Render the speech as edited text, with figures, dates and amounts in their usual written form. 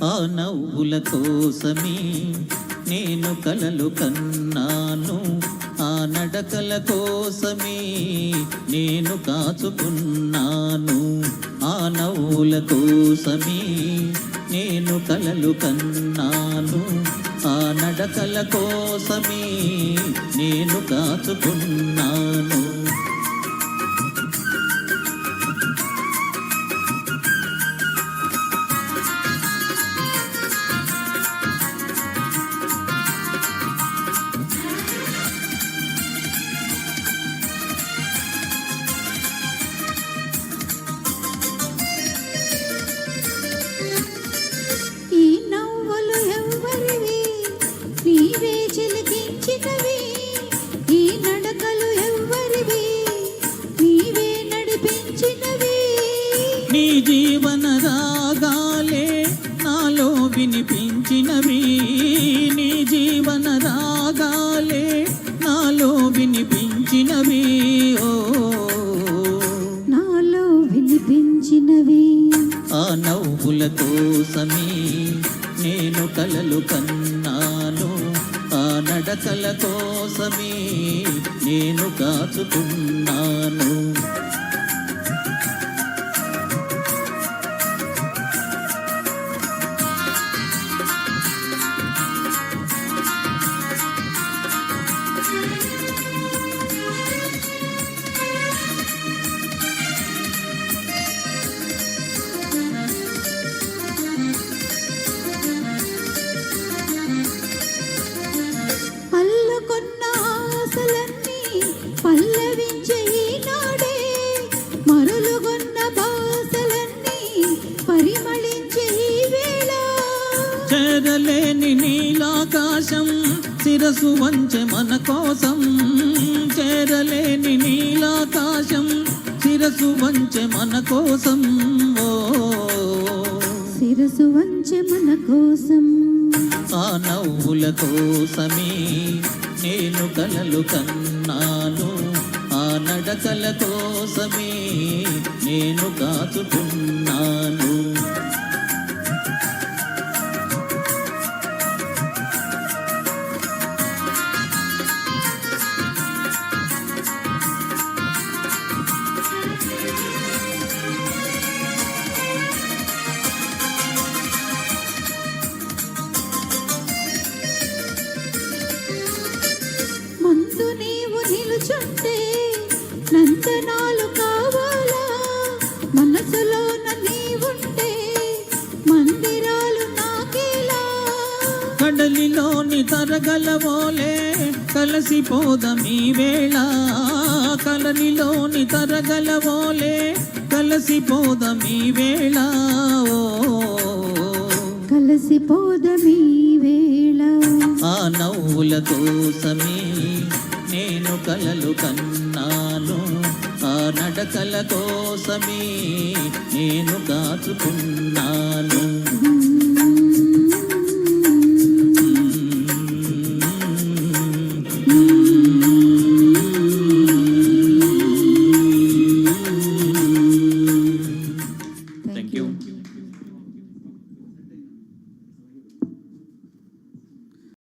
ఆ నవ్వుల కోసమే నేను కలలు కన్నాను, ఆ నడకల కోసమే నేను కాచుకున్నాను. ఆ నవ్వుల కోసమే నేను కలలు కన్నాను, ఆ నడకల కోసమే నేను కాచుకున్నాను. నీ జీవన రాగాలే నాలో వినిపించినవి, నీ జీవన రాగాలే నాలో వినిపించినవి, ఓ నాలో వినిపించినవి. ఆ నవ్వుల కోసమే నేను కలలు కన్నాను, ఆ నడకల కోసమే నేను కాచుకున్నాను. పల్లవించే ఈనాడే మరులుగొన్న బాసలన్నీ పరిమళించే ఈ వేళ, చేరలేని నీలాకాశం శిరసు వంచె మన కోసం, చేరలేని నీలాకాశం శిరసు వంచె మన కోసం, ఓ శిరసు వంచె మన కోసం. ఆ నవ్వుల కోసమే నేను కలలు కన్నాను, ఆ నడకల కోసమే నేను కాచుకున్నాను. ముందు నీవు నిలుచుంటే నందనాలు కావాలా, మనసులోన నీవుంటే మందిరాలు నాకేలా. కడలిలోని తరగలవోలే కలసిపోదమీ వేళ, కడలిలోని తరగలవోలే కలసిపోదమీ వేళ, ఓ కలసిపోదమీ వేళ. ఆ నవ్వుల కోసమే నేను కలలు కన్నాను, ఆ నడకల కోసమే నేను కాచుకున్నాను. Thank you.